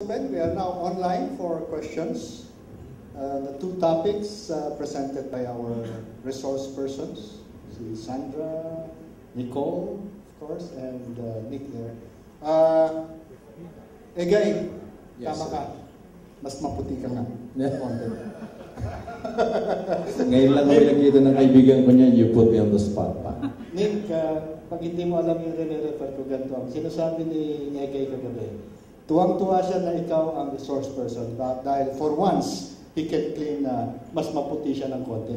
We are now online for questions. The two topics presented by our resource persons, Sandra, Nichole, of course, and Nick there. Again, yes, tama ka, mas maputi ka nga. Ngayon lang kami nakita ng kaibigan ko niyan, you put me on the spot pa. Nick, pag hindi mo alam yung re-refer ko ganito, ang sinasabi ni Egay kagabi, tuwang-tuwa siya na ikaw ang resource person dahil for once, he can claim na mas maputi siya ng konti.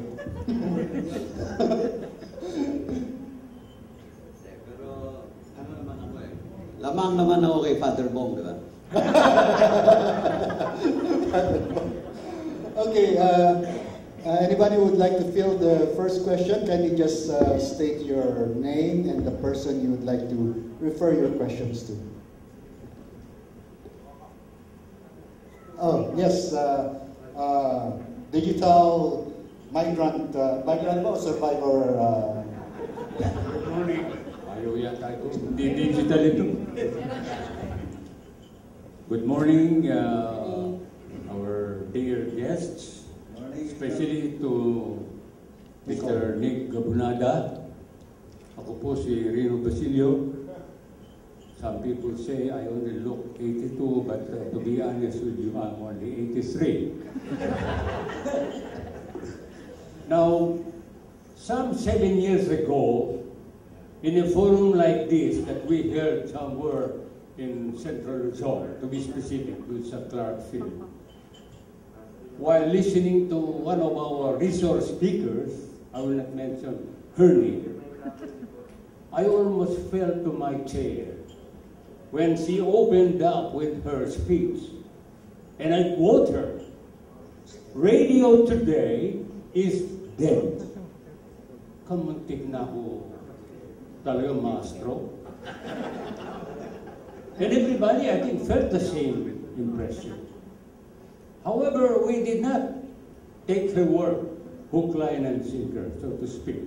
Pero ano naman ako eh. Lamang naman ako kay Father Bong, di ba? Okay, anybody who would like to fill the first question, can you just state your name and the person you would like to refer your questions to? Oh, yes, digital migrant ba o survivor? Good morning. Ayaw yata ito. Hindi digital ito. Good morning, our dear guests, especially to Mr. Nick Gabunada. Ako po si Rino Basilio. Some people say I only look 82, but to be honest with you, I'm only 83. Now, some 7 years ago, in a forum like this that we held somewhere in Central Luzon, to be specific, with Sa Clarkfield, while listening to one of our resource speakers, I will not mention her name, I almost fell to my chair when she opened up with her speech. And I quote her, "Radio today is dead." Kamuntik na ako talagang maestro. And everybody, I think, felt the same impression. However, we did not take her word, hook, line, and sinker, so to speak.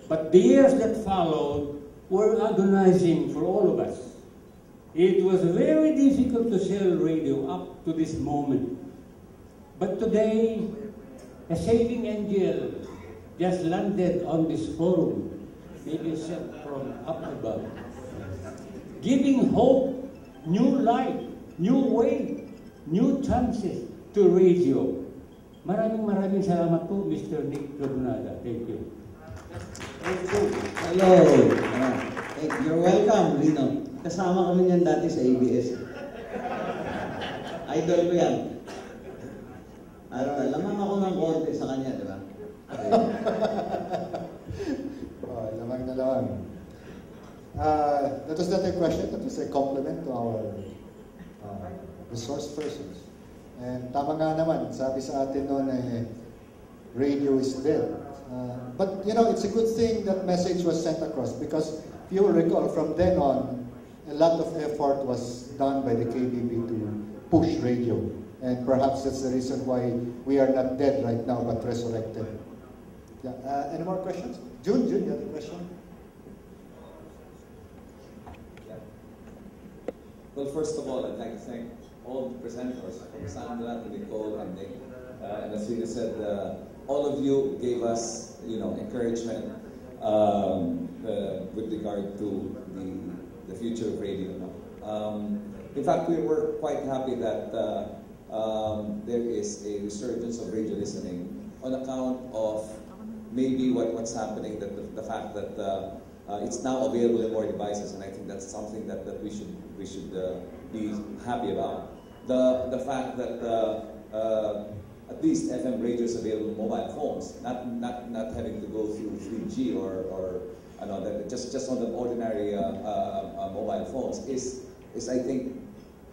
But the years that followed were agonizing for all of us. It was very difficult to sell radio up to this moment. But today, a saving angel just landed on this forum, maybe sent from up above, giving hope, new life, new way, new chances to radio. Maraming salamat po, Mr. Nick Gabunada. Thank you. Thank you. Hello. You're welcome, Lino. Kasama kami niyan dati sa ABS. Idol ko yan. Lamang ako ng konti sa kanya, di ba? Oh, lamang na lamang. That was not a question, that was a compliment to our resource persons. And tama nga naman, sabi sa atin noon radio is dead. But you know, it's a good thing that message was sent across because if you will recall, from then on, a lot of effort was done by the KBB to push radio. And perhaps that's the reason why we are not dead right now, but resurrected. Yeah. Any more questions? June, you have a question? Well, first of all, I'd like to thank all the presenters, from Sandra to Nichole and Nick. And as Rina said, all of you gave us, encouragement with regard to the future of radio. In fact, we were quite happy that there is a resurgence of radio listening on account of maybe what's happening, the fact that it's now available in more devices, and I think that's something that we should be happy about. The fact that at least FM radios available in mobile phones, not having to go through 3G or just on the ordinary mobile phones is I think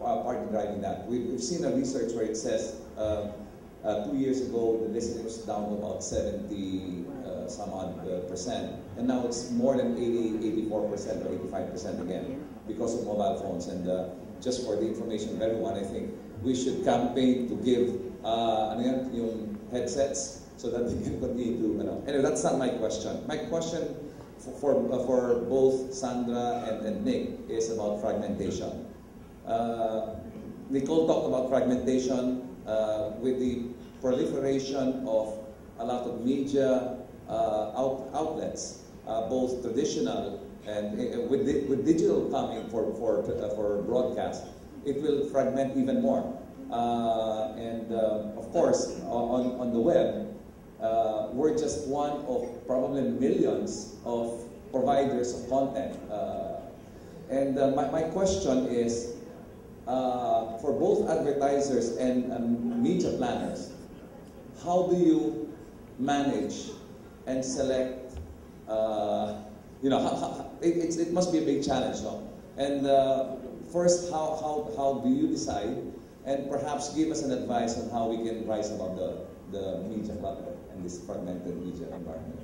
partly driving that. We've seen a research where it says 2 years ago the listening was down to about 70 some odd percent, and now it's more than 84% or 85% again because of mobile phones. And just for the information of everyone, I think we should campaign to give yung headsets so that they can continue to. Anyway, that's not my question. My question for both Sandra and Nick is about fragmentation. Nichole talked about fragmentation with the proliferation of a lot of media outlets, both traditional and with digital coming for broadcast. It will fragment even more. Of course, on the web, we're just one of probably millions of providers of content. My question is, for both advertisers and media planners, how do you manage and select? It must be a big challenge, no? And first, how do you decide? And perhaps give us an advice on how we can rise above the media clutter and this fragmented media environment.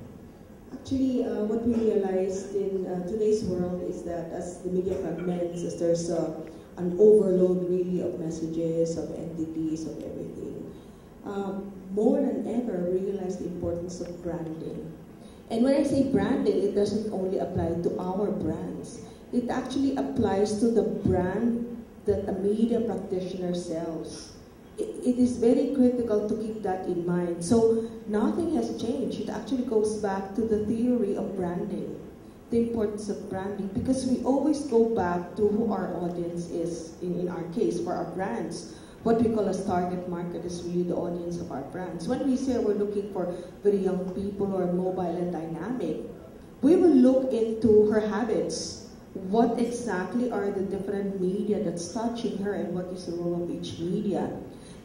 Actually, what we realized in today's world is that as the media fragments, as there's an overload really of messages, of entities, of everything, more than ever we realize the importance of branding. And when I say branding, it doesn't only apply to our brands. It actually applies to the brand that a media practitioner sells. It is very critical to keep that in mind. So nothing has changed. It actually goes back to the theory of branding, the importance of branding, because we always go back to who our audience is. In our case, for our brands, what we call as target market is really the audience of our brands. When we say we're looking for very young people who are mobile and dynamic, we will look into her habits. What exactly are the different media that's touching her, and what is the role of each media?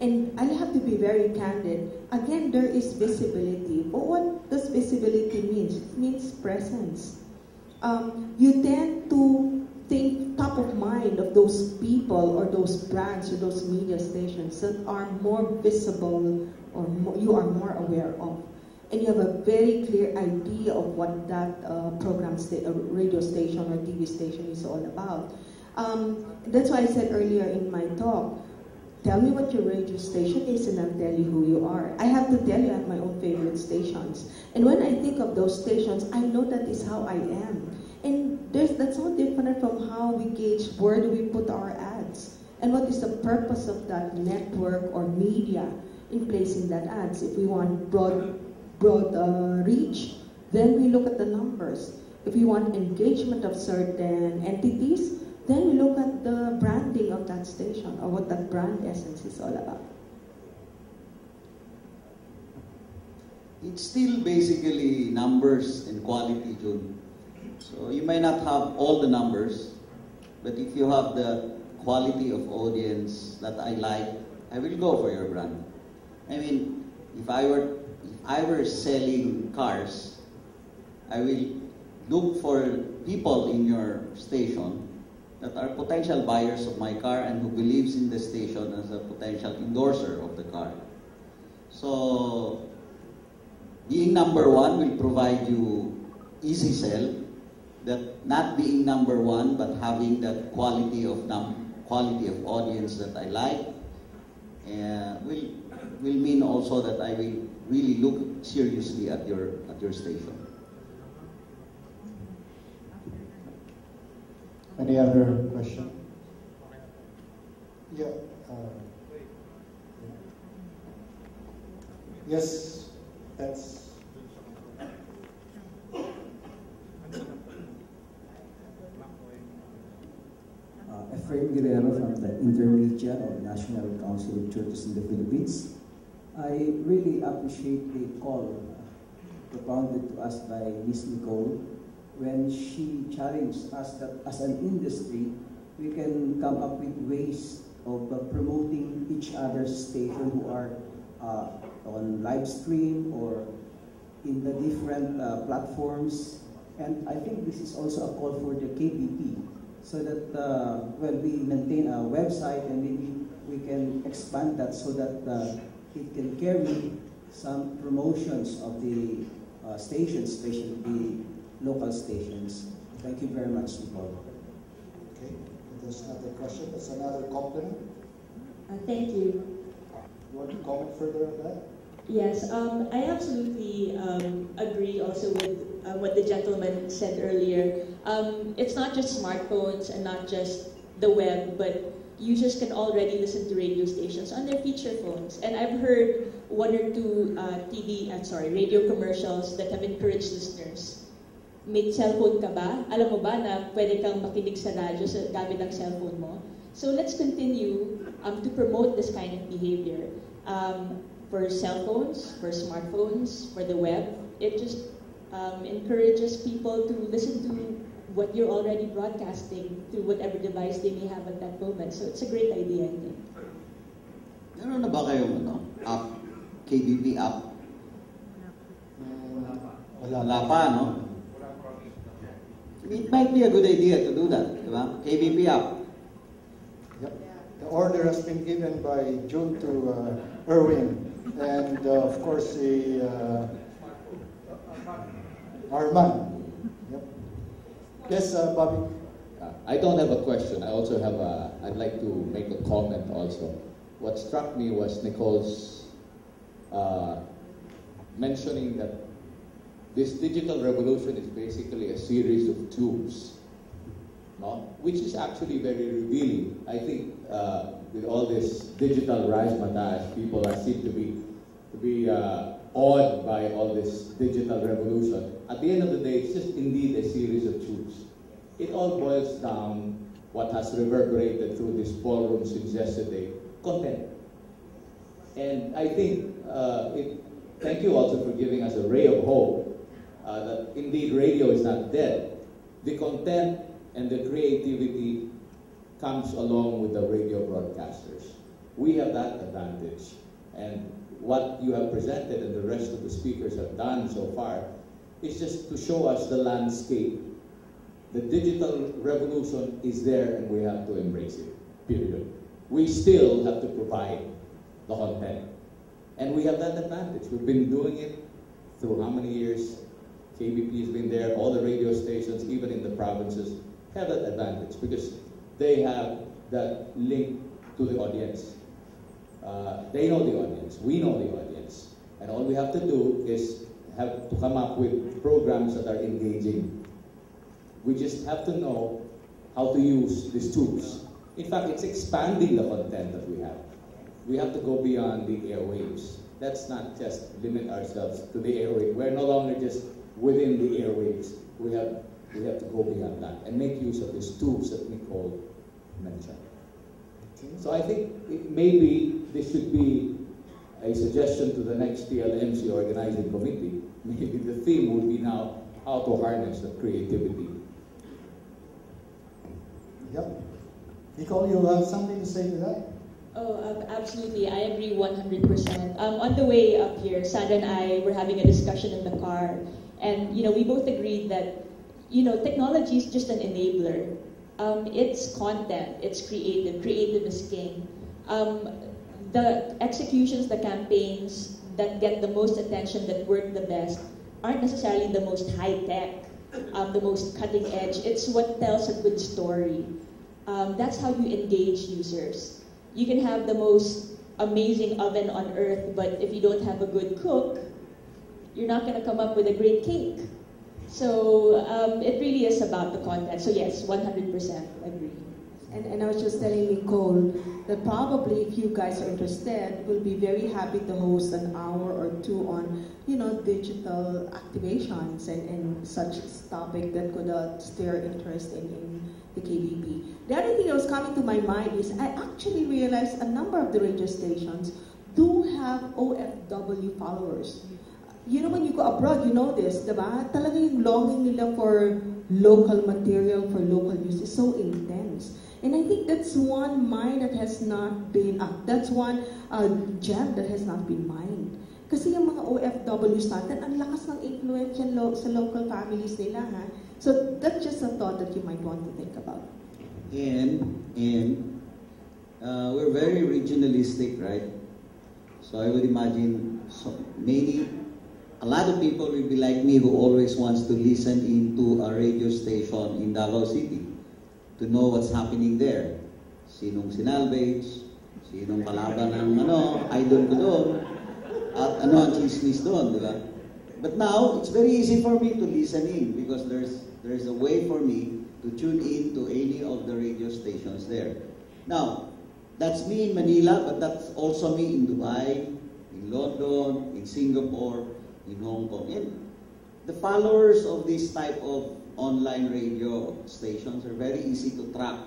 And I have to be very candid. Again, there is visibility. But what does visibility mean? It means presence. You tend to think top of mind of those people or those brands or those media stations that are more visible or you are more aware of. And you have a very clear idea of what that radio station or TV station is all about. That's why I said earlier in my talk, tell me what your radio station is and I'll tell you who you are. I have to tell you I have my own favorite stations. And when I think of those stations, I know that is how I am. And that's no different from how we gauge where do we put our ads and what is the purpose of that network or media in placing that ads. If we want broad reach, then we look at the numbers. If we want engagement of certain entities, then we look at the branding of that station or what that brand essence is all about. It's still basically numbers and quality, June. So you may not have all the numbers, but if you have the quality of audience that I like, I will go for your brand. I mean, if I were selling cars, I will look for people in your station that are potential buyers of my car and who believes in the station as a potential endorser of the car. So, being number one will provide you easy sell, that not being number one but having that quality of audience that I like will mean also that I will really look seriously at your station. Any other question? Yeah. Yes, that's. Efraim Guerrero from the Intermedia or National Council of Churches in the Philippines. I really appreciate the call propounded to us by Ms. Nichole when she challenged us that as an industry, we can come up with ways of promoting each other's station who are on live stream or in the different platforms. And I think this is also a call for the KBP, so that we maintain a website and maybe we can expand that so that it can carry some promotions of the stations, especially the local stations. Thank you very much, Nichole. Okay, there's another question. That's another compliment. Thank you. You want to comment further on that? Yes, I absolutely agree also with what the gentleman said earlier. It's not just smartphones and not just the web, but users can already listen to radio stations on their feature phones. And I've heard one or two radio commercials that have encouraged listeners. May cellphone ka ba? Alam mo ba na pwede kang makinig sa radyo sa gamit ang cellphone mo? So let's continue to promote this kind of behavior. For cell phones, for smartphones, for the web, it just encourages people to listen to what you're already broadcasting through whatever device they may have at that moment. So it's a great idea, I think. Meron na ba kayong app, KBP app? Wala pa, no? It might be a good idea to do that, di ba? KBP app. Yep. The order has been given by June to Erwin, and of course Arman. Yep. Yes, Bobby. I don't have a question. I also have I'd like to make a comment also. What struck me was Nichole's mentioning that this digital revolution is basically a series of tubes, no? Which is actually very revealing. I think with all this digital razzmatazz, people seem to be awed by all this digital revolution. At the end of the day, it's just indeed a series of tubes. It all boils down what has reverberated through this ballroom since yesterday, content. And I think, thank you also for giving us a ray of hope that indeed radio is not dead. The content and the creativity comes along with the radio broadcasters. We have that advantage. And what you have presented and the rest of the speakers have done so far is just to show us the landscape. The digital revolution is there and we have to embrace it, period. We still have to provide the content. And we have that advantage. We've been doing it through how many years? KBP has been there, all the radio stations, even in the provinces, have that advantage because they have that link to the audience. They know the audience, we know the audience. And all we have to do is have to come up with programs that are engaging. We just have to know how to use these tools. In fact, it's expanding the content that we have. We have to go beyond the airwaves. Let's not just limit ourselves to the airwaves. We're no longer just within the airwaves. We have to go beyond that and make use of these tools that Nichole mentioned. So I think maybe this should be a suggestion to the next TLMC organizing committee. Maybe the theme would be now how to harness the creativity. Yep. Nichole, you have something to say to that? Oh, absolutely. I agree 100%. On the way up here, Sandra and I were having a discussion in the car. And, we both agreed that, technology is just an enabler. It's content, it's creative. Creative is king. The executions, the campaigns that get the most attention, that work the best, aren't necessarily the most high-tech, the most cutting edge. It's what tells a good story. That's how you engage users. You can have the most amazing oven on earth, but if you don't have a good cook, you're not going to come up with a great cake. So it really is about the content. So yes, 100% agree. And I was just telling Nichole that probably if you guys are interested, we'll be very happy to host an hour or two on, digital activations and such topic that could stir interest in the KBP. The other thing that was coming to my mind is I actually realized a number of the radio stations do have OFW followers. When you go abroad, you know this, diba? Talaga yung longing nila for local material, for local news is so intense. And I think that's one mine that has not been, that's one gem that has not been mined. Kasi yung mga OFWs natin, ang lakas ng influence sa local families nila, ha? So that's just a thought that you might want to think about. And we're very regionalistic, right? So I would imagine a lot of people will be like me who always wants to listen into a radio station in Davao City to know what's happening there. Sinong sinalvage, sinong kalaban ng idol ko doon, at ang chismis doon, di ba? But now, it's very easy for me to listen in because there's a way for me to tune in to any of the radio stations there. Now, That's me in Manila, but that's also me in Dubai, in London, in Singapore, in Hong Kong. And the followers of this type of online radio stations are very easy to track.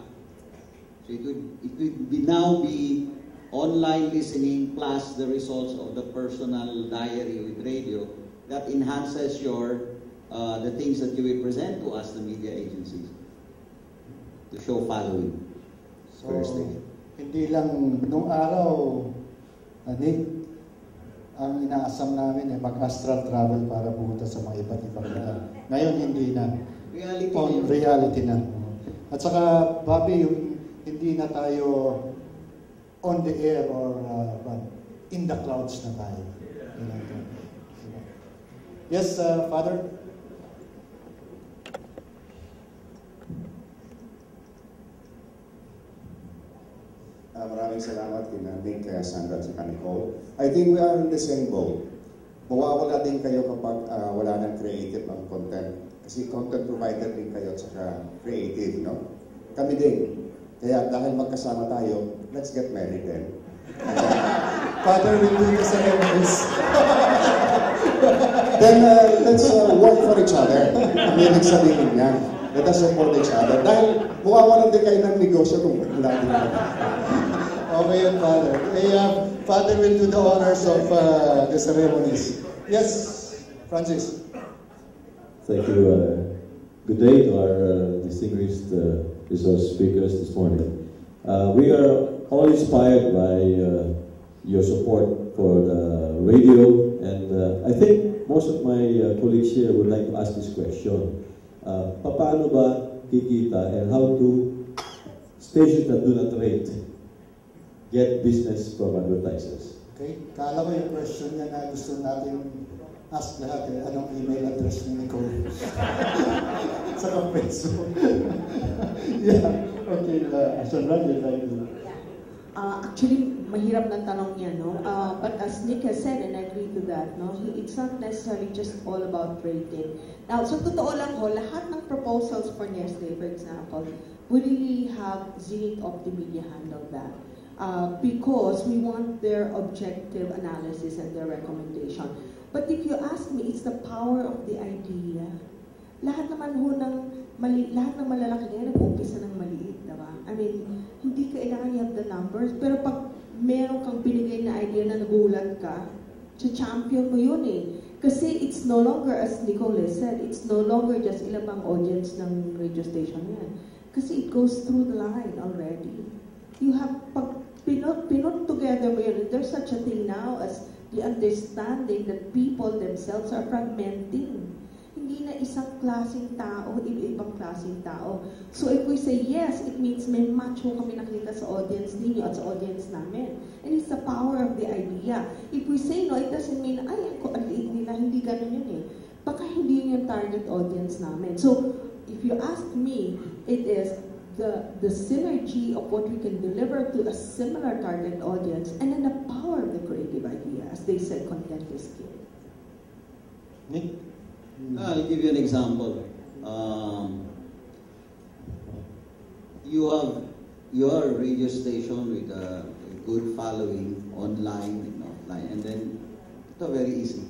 So it would now be online listening plus the results of the personal diary with radio that enhances your the things that you will present to us, the media agencies, to show following. So, hindi lang nung araw, Nick, ang inaasam namin mag-astral travel para pumunta sa mga iba't ibang lugar. Ngayon, hindi na. Reality na. At saka, Bobby, yung hindi na tayo on the air or in the clouds na tayo. Yes, Father? Maraming salamat kina Nick, Sandra at Nichole. I think we are in the same boat. Mawawala din kayo kapag wala ng creative ng content. Kasi content provider din kayo at saka creative, no? Kami din. Kaya dahil magkasama tayo, let's get married then. Father will do the ceremonies. Then let's work for each other. Ang ibig sabihin yan. Let us support each other. Dahil mawawalan din kayo ng negosyo kung wala din. Okay yun, Father. Father will do the honors of the ceremonies. Yes, Francis. Thank you. Good day to our distinguished resource speakers this morning. We are all inspired by your support for the radio, and I think most of my colleagues here would like to ask this question. Paano ba kikita and how do stations that do not rate get business from advertisers? Okay, kala ko yung question niya na gusto natin ask lahat anong email address ni Nichole? Sa Facebook. Yeah, okay, Sandra, you'd like to... Actually, mahirap ng tanong niya, no? But as Nick has said, and I agree to that, no? It's not necessarily just all about rating. Now, so totoo lang ho, lahat ng proposals for Nestle, for example, we really have Zenith Optimedia handle that. Because we want their objective analysis and their recommendation. But if you ask me, it's the power of the idea. Lahat naman ho lahat ng malalaki ngayon nag-umpisa ng maliit, diba? I mean, hindi kailangan you have the numbers, pero pag meron kang binigay na idea na nagulat ka, champion mo yun eh. Kasi it's no longer, as Nichole said, it's no longer just ilang bang audience ng radio station yan. Kasi it goes through the line already. You have, pag pinot together mo yun, there's such a thing now as the understanding that people themselves are fragmenting. Hindi na isang klaseng tao, iba-ibang klaseng tao. So if we say yes, it means may match ho kami nakita sa audience ninyo at sa audience namin. And it's the power of the idea. If we say no, it doesn't mean, ay, ako, ang liit nila, hindi ganun yun eh. Baka hindi yun yung target audience namin. So if you ask me, it is the synergy of what we can deliver to a similar target audience, and then the power of the creative idea. As they said, content is king. Nick? I'll give you an example. You have your radio station with a good following online and offline, and then it's very easy.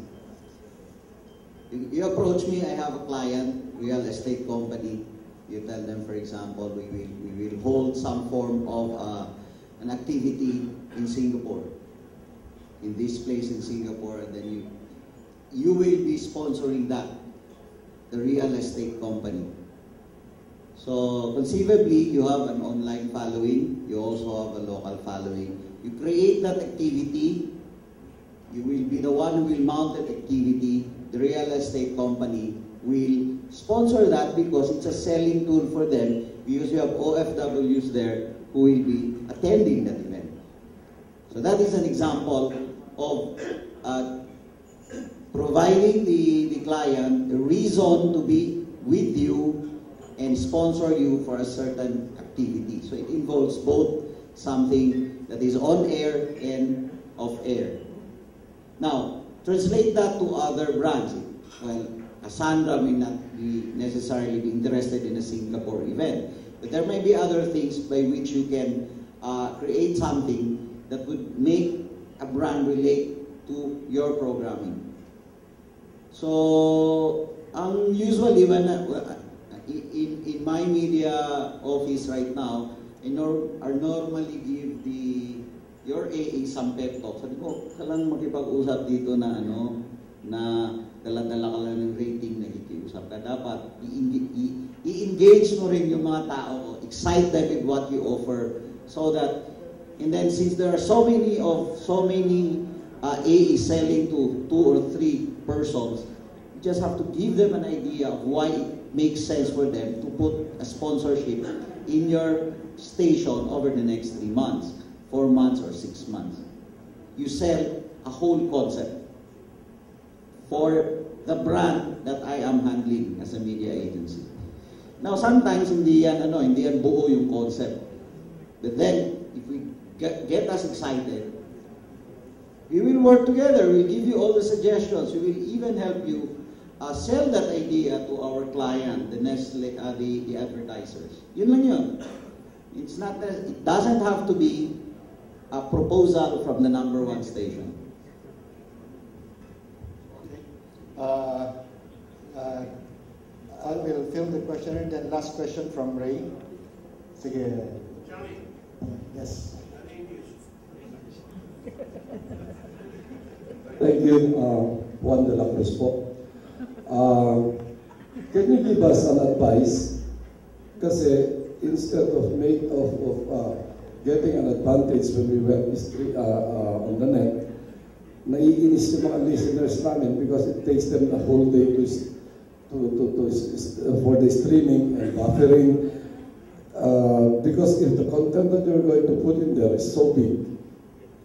You approach me, I have a client, real estate company. You tell them, for example, we will hold some form of an activity in Singapore, in this place in Singapore, and then you will be sponsoring that, the real estate company. So conceivably, you have an online following, you also have a local following. You create that activity, you will be the one who will mount that activity, the real estate company will sponsor that because it's a selling tool for them, because you have OFWs there who will be attending that event. So that is an example of providing the client a reason to be with you and sponsor you for a certain activity. So it involves both something that is on air and off air. Now, translate that to other brands. Well, Sandra may not necessarily be interested in a Singapore event, but there may be other things by which you can create something that would make a brand relate to your programming. So, usually when in my media office right now, I normally give your AA some pep talk. Sabi ko, kailangan makipag-usap dito na na dala-dala ka lang ng rating na ikiusap ka. Dapat i-engage mo rin yung mga tao, excite them with what you offer, so that, and then since there are so many AA selling to 2 or 3 persons, you just have to give them an idea of why it makes sense for them to put a sponsorship in your station over the next 3 months, 4 months, or 6 months. You sell a whole concept for the brand that I am handling as a media agency. Now, sometimes hindi yan buo yung concept. But then, if we get us excited, we will work together. We'll give you all the suggestions. We will even help you sell that idea to our client, the Nestle, the advertisers. Yun lang yun. It doesn't have to be a proposal from the #1 station. I will fill the questionnaire. Then last question from Ray. Sige. Yes. Thank you, Juan de la Cruz po. Can you give us an advice? Kasi instead of getting an advantage when we went on the net, naiinis yung mga listeners namin because it takes them the whole day for the streaming and buffering. Because if the content that you're going to put in there is so big,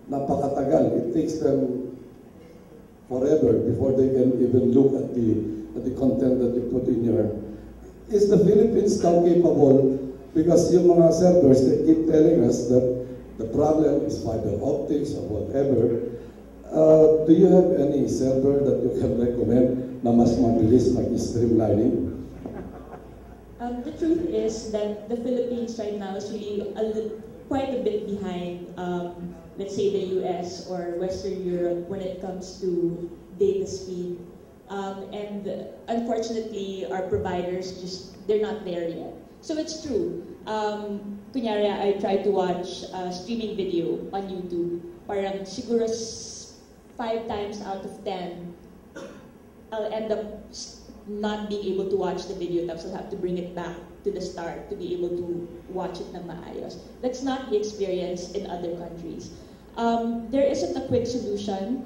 napakatagal, it takes them forever before they can even look at the content that you put in your. Is the Philippines now capable? Because yung mga servers, they keep telling us that the problem is fiber optics or whatever. Do you have any server that you can recommend na mas mabilis mag-streamlining? The truth is that the Philippines right now is really quite a bit behind, let's say, the US or Western Europe when it comes to data speed. And unfortunately, our providers they're not there yet. So it's true. Kunyari, I try to watch streaming video on YouTube. Parang siguro 5 times out of 10, I'll end up not being able to watch the video, tapos I'll have to bring it back to the start to be able to watch it ng maayos. That's not the experience in other countries. There isn't a quick solution.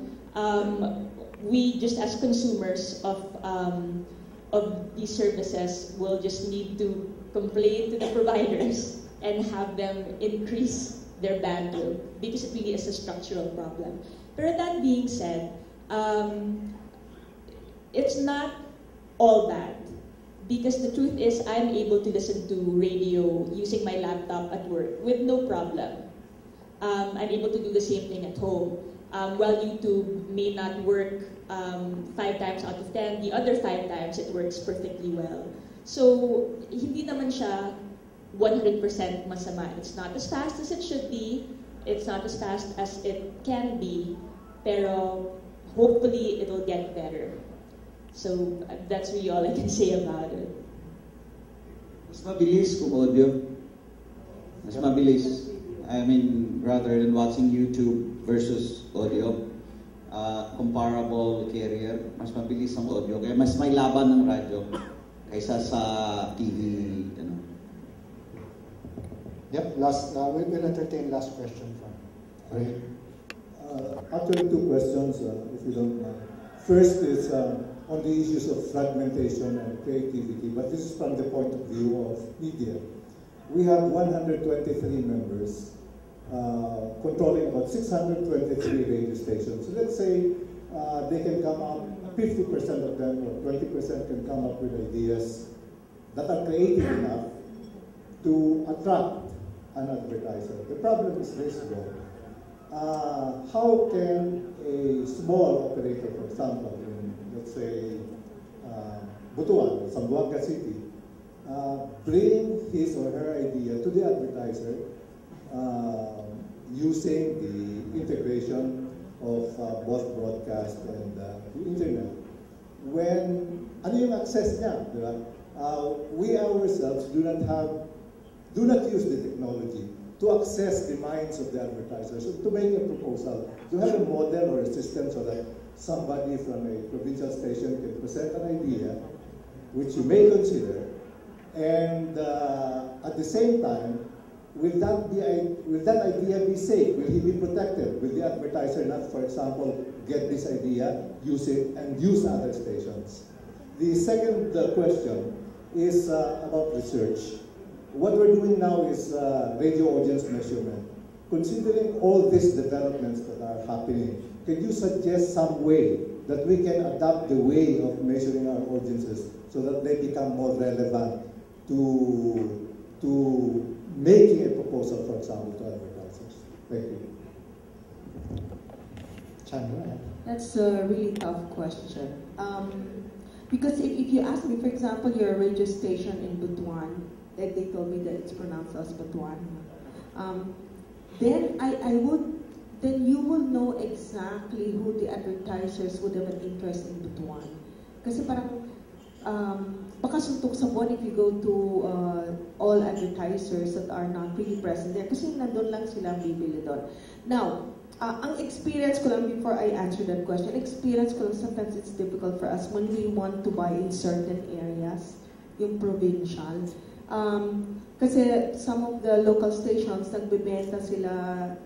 We just as consumers of these services will just need to complain to the providers and have them increase their bandwidth because it really is a structural problem. But that being said, it's not all bad, because the truth is I'm able to listen to radio using my laptop at work with no problem. I'm able to do the same thing at home. While YouTube may not work 5 times out of 10, the other 5 times it works perfectly well. So, hindi naman siya 100% masama. It's not as fast as it should be. It's not as fast as it can be. Pero hopefully it'll get better. So that's really all I can say about it. Mas mabilis kung audio. Mas mabilis. I mean, rather than watching YouTube versus audio, comparable carrier, mas mabilis ang audio. Kaya mas may laban ng radyo kaysa sa TV. Yep, we will entertain last question from Ray. Actually, 2 questions, if you don't mind. First is on the issues of fragmentation and creativity, but this is from the point of view of media. We have 123 members controlling about 623 radio stations. So let's say they can come up, 50% of them or 20% can come up with ideas that are creative enough to attract an advertiser. The problem is this, though. How can a small operator, for example, in, let's say, Butuan or Zamboanga City, bring his or her idea to the advertiser using the integration of both broadcast and the internet. When, ano yung access niya, di ba? We ourselves do not use the technology to access the minds of the advertisers, so to make a proposal, to have a model or a system so that somebody from a provincial station can present an idea, which you may consider, and at the same time, will that idea be safe? Will he be protected? Will the advertiser not, for example, get this idea, use it, and use other stations? The second question is about research. What we're doing now is radio audience measurement. Considering all these developments that are happening, can you suggest some way that we can adapt the way of measuring our audiences so that they become more relevant to making a proposal, for example, to advertisers? Thank you. Sandra? That's a really tough question. Because if you ask me, for example, you're a radio station in Butuan, like they told me that it's pronounced as Butuan, then you will know exactly who the advertisers would have an interest in Butuan. Kasi parang, baka suntok sa buwan if you go to all advertisers that are not really present there. Kasi nandun lang sila bibili doon. Now, ang experience ko lang before I answer that question, experience ko lang sometimes it's difficult for us when we want to buy in certain areas, yung provincial. Kasi some of the local stations, nagbebenta sila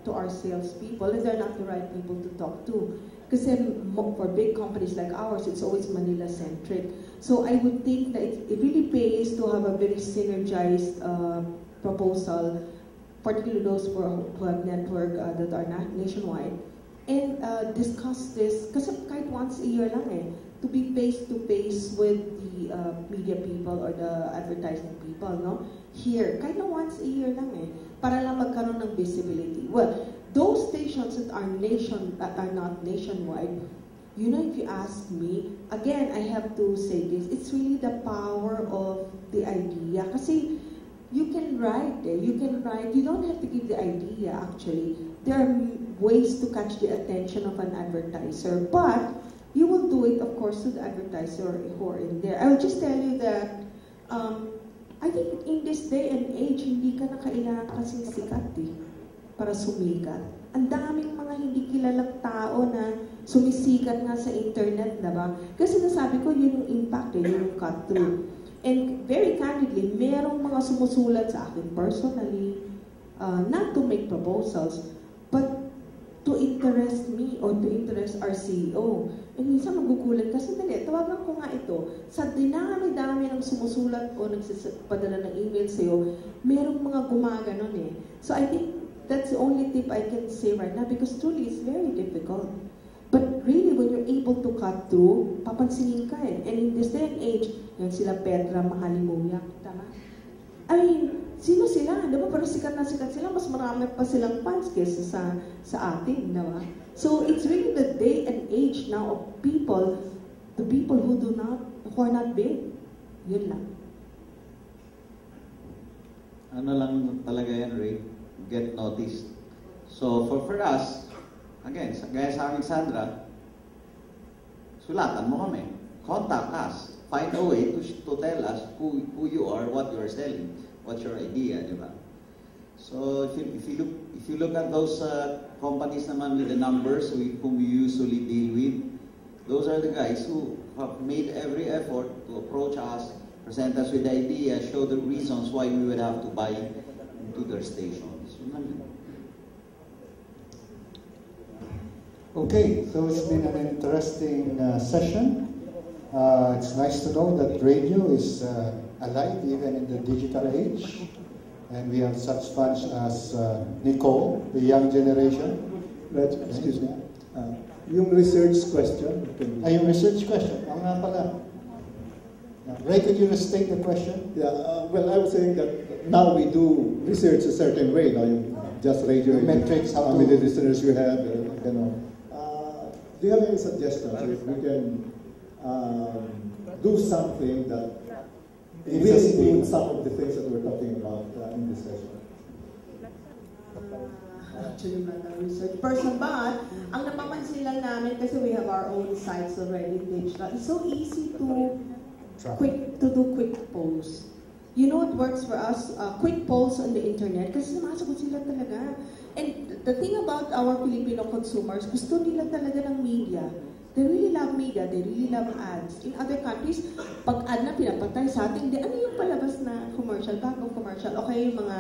to our salespeople and they're not the right people to talk to. Kasi for big companies like ours, it's always Manila-centric. So I would think that it really pays to have a very synergized proposal, particularly those who have network that are not nationwide, and discuss this, kasi kahit once a year lang eh, to be face-to-face with the media people or the advertising people, no? Here, kahit na once a year lang eh, para lang magkaroon ng visibility. Well, those stations that are not nationwide, you know, if you ask me, again, I have to say this, it's really the power of the idea. Kasi you can write, you don't have to give the idea actually. There are ways to catch the attention of an advertiser, but you will do it, of course, to the advertiser who are in there. I will just tell you that I think in this day and age, hindi ka na kailangan kasing sikat para sumikat. Ang daming mga hindi kilalang tao na sumisikat nga sa internet, diba? Kasi nasabi ko, yun yung impact, yun yung cut-through. And very candidly, merong mga sumusulat sa akin personally, not to make proposals, but to interest me or to interest our CEO. And minsan magugulat kasi, tawagan ko nga ito. Sa dinami-dami ng sumusulat o nagpadala ng email sa'yo, merong mga gumaganon eh. So I think that's the only tip I can say right now because truly it's very difficult. But really, when you're able to cut through, papansinin ka eh. And in this day and age, yan sila Petra, Mahalimuyak, tama? I mean, sino sila? Diba? Pero sikat na sikat sila, mas marami pa silang fans kaysa sa atin, diba? So it's really the day and age now of people, the people who are not big. Yun lang. Ano lang talaga yan, Ray? Get noticed. So for us, again, gaya sa aming Sandra, sulatan mo kami. Contact us. Find a way to tell us who you are, what you are selling, what's your idea, di ba? So if you look at those companies naman with the numbers whom we usually deal with, those are the guys who have made every effort to approach us, present us with the idea, show the reasons why we would have to buy into their stations. Okay, so it's been an interesting session. It's nice to know that radio is alive even in the digital age. And we have such bunch as Nichole, the young generation. Excuse me. Yung research question. Yung research question. Nga pala. Ray, could you restate the question? Yeah, well, I was saying that now we do research a certain way. Now, just radio metrics, how many listeners you have, you know. Do you have any suggestions if we can do something that will include some of the things that we're talking about in this session? Actually, I'm not a research person, but ang napapansin lang namin, kasi we have our own sites already digital, it's so easy to do quick polls. You know what works for us? Quick polls on the internet, kasi sumasagot sila talaga. And the thing about our Filipino consumers, gusto nila talaga ng media. They really love media, they really love ads. In other countries, pag ad na pinapatay sa atin, ano yung palabas na commercial, bagong commercial, okay yung mga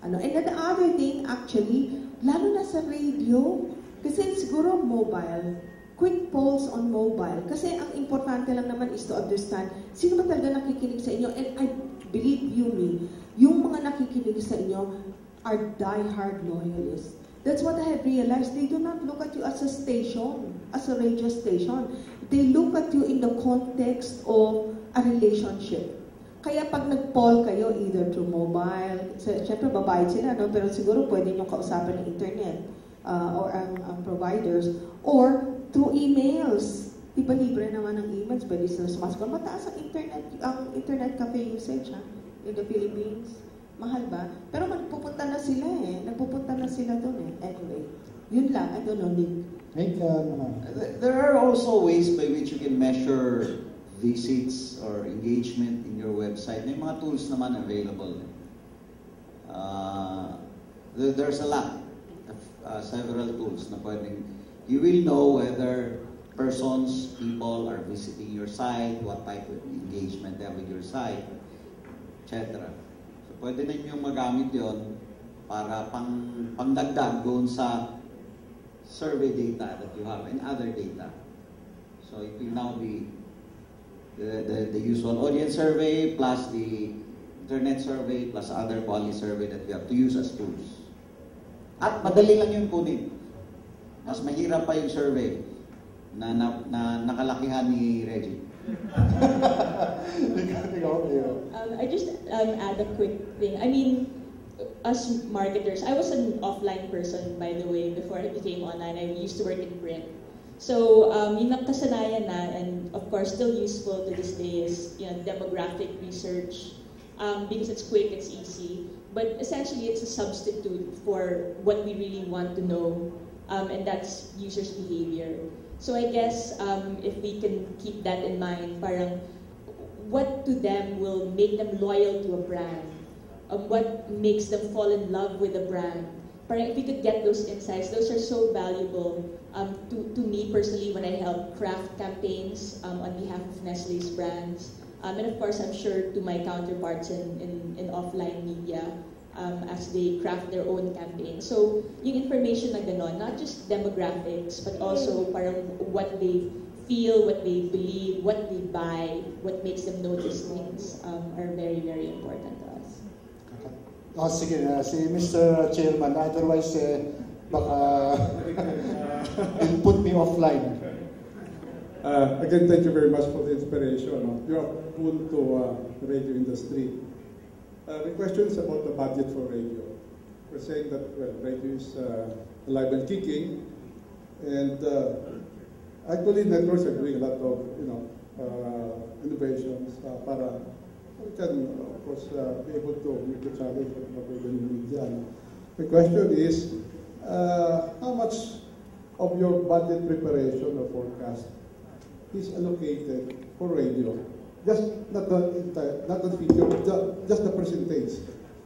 ano. And the other thing, actually, lalo na sa radio, kasi siguro mobile, quick polls on mobile. Kasi ang importante lang naman is to understand sino ba talaga nakikinig sa inyo. And I believe you me, yung mga nakikinig sa inyo are die-hard loyalists. That's what I have realized. They do not look at you as a station, as a radio station. They look at you in the context of a relationship. Kaya pag nag-poll kayo, either through mobile, syempre babayad sila, no? Pero siguro pwede nyo kausapin ng internet or ang providers, or through emails. Diba libre naman ng emails, pwede sila sumasagot. Mataas ang internet cafe usage in the Philippines. Mahal ba? Pero nagpupunta na sila Nagpupunta na sila doon Anyway, yun lang. I don't know, Nick. There are also ways by which you can measure visits or engagement in your website. May mga tools naman available. There's a lot of several tools na pwedeng you will know whether people are visiting your site, what type of engagement they have with your site, etc. So pwede na ninyong magamit yon para pangdagdag doon sa survey data that you have and other data. So it will now be the usual audience survey plus the internet survey plus other quality survey that we have to use as tools. At madali lang yung kunin. Mas mahirap pa yung survey na nakalakihan ni Reggie. I just add a quick thing. I mean, us marketers, I was an offline person, by the way, before I became online. I used to work in print. So, yung nakasanayan na, and of course still useful to this day, is demographic research, because it's quick, it's easy. But essentially, it's a substitute for what we really want to know, and that's users' behavior. So I guess if we can keep that in mind, parang what to them will make them loyal to a brand, what makes them fall in love with a brand. Parang if we could get those insights, those are so valuable to me personally when I help craft campaigns on behalf of Nestle's brands. And of course, I'm sure to my counterparts in offline media as they craft their own campaigns. So, yung information na ganon, not just demographics, but also parang what they feel, what they believe, what they buy, what makes them notice things are very, very important to us. Okay. Sige na, si Mr. Chairman, otherwise baka he'll put me offline. Again, thank you very much for the inspiration. You are cool to the radio industry. The question is about the budget for radio. We're saying that radio is alive and kicking, and actually networks are doing a lot of innovations para we can of course be able to meet the challenge of the media. The question is how much of your budget preparation or forecast is allocated for radio? Just not the figure, just the percentage.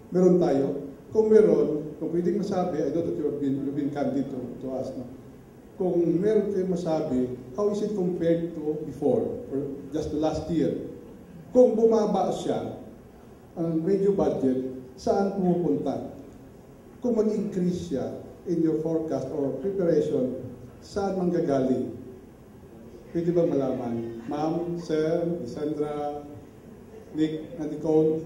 Meron tayo. Kung meron, kung pwedeng masabi, I know that you've been candid to us. No? Kung meron kayong masabi, how is it compared to before, or just the last year? Kung bumaba siya, ang radio budget, saan pumupunta? Kung mag-increase siya in your forecast or preparation, saan manggagaling? Pwede ba malaman? Ma'am, Sir, Sandra, Nick, and Nichole?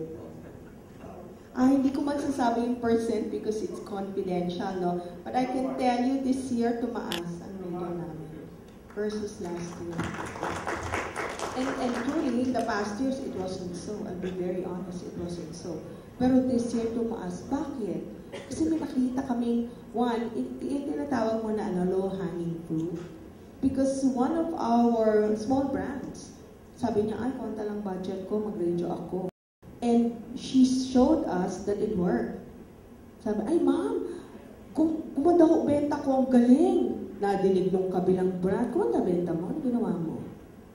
Hindi ko masasabi yung percent because it's confidential, no? But I can tell you this year, tumaas ang radio namin versus last year. And truly, the past years, it wasn't so. I'll be very honest, it wasn't so. Pero this year, tumaas. Bakit? Kasi may nakita kaming, one, yung tinatawag mo na low-hanging fruit. Because one of our small brands, sabi niya, ay, konta lang budget ko, mag-radio ako. And she showed us that it worked. Sabi, ay ma'am, kung madaho benta ko, ang galing. Nadinig nung kabilang brand, kung nabenta mo, ano ginawa mo?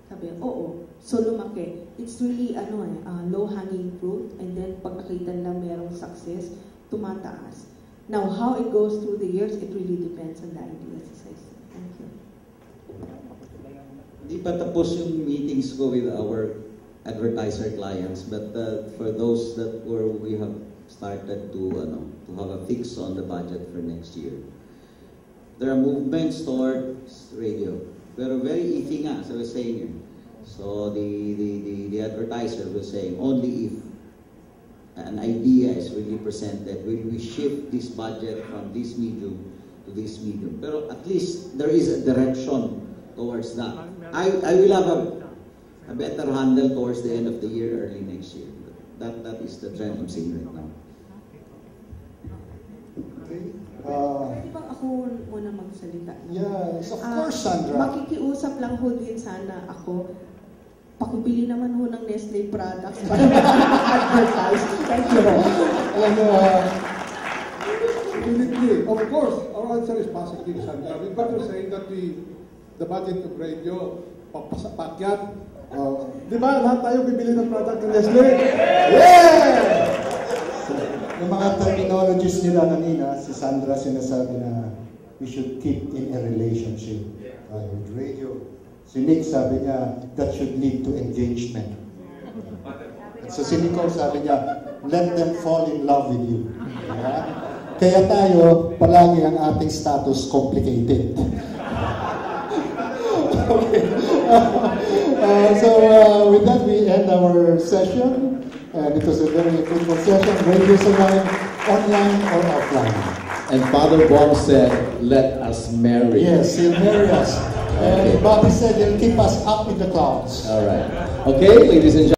Sabi, oo. So lumaki. It's really low-hanging fruit, and then pag nakita nila merong success, tumataas. Now, how it goes through the years, it really depends on the ideas, as I said. Thank you. Hindi pa tapos yung meetings ko with our advertiser clients, but for those that we have started to have a fix on the budget for next year. There are movements towards radio, pero very iffy nga, as I was saying here. So the advertiser was saying only if an idea is really presented will we shift this budget from this medium to this medium. Pero at least there is a direction towards that. I will have a better handle towards the end of the year, early next year. That is the trend I'm seeing right now. Pwede bang ako muna magsalita? Yes, of course, Sandra. Makikiusap lang ho din sana ako. Pakibili naman ho ng Nestle products para advertise. Thank you. Of course, our answer is positive, Sandra. We've got to say that the budget of radio, pakyat. Di ba, lahat tayo bibili ng product ng Nestle? Yeah! Yung mga terminologies nila kanina, si Sandra sinasabi na we should keep in a relationship with radio. Si Nick sabi niya, that should lead to engagement. At so si Nichole sabi niya, let them fall in love with you. Yeah? Kaya tayo, palagi ang ating status complicated. Okay. With that, we end our session. And it was a very fruitful session. Radio survive online or offline. And Father Bong said, let us marry. Yes, he'll marry us. Okay. And Bobby said he'll keep us up in the clouds. All right. Okay, ladies and gentlemen.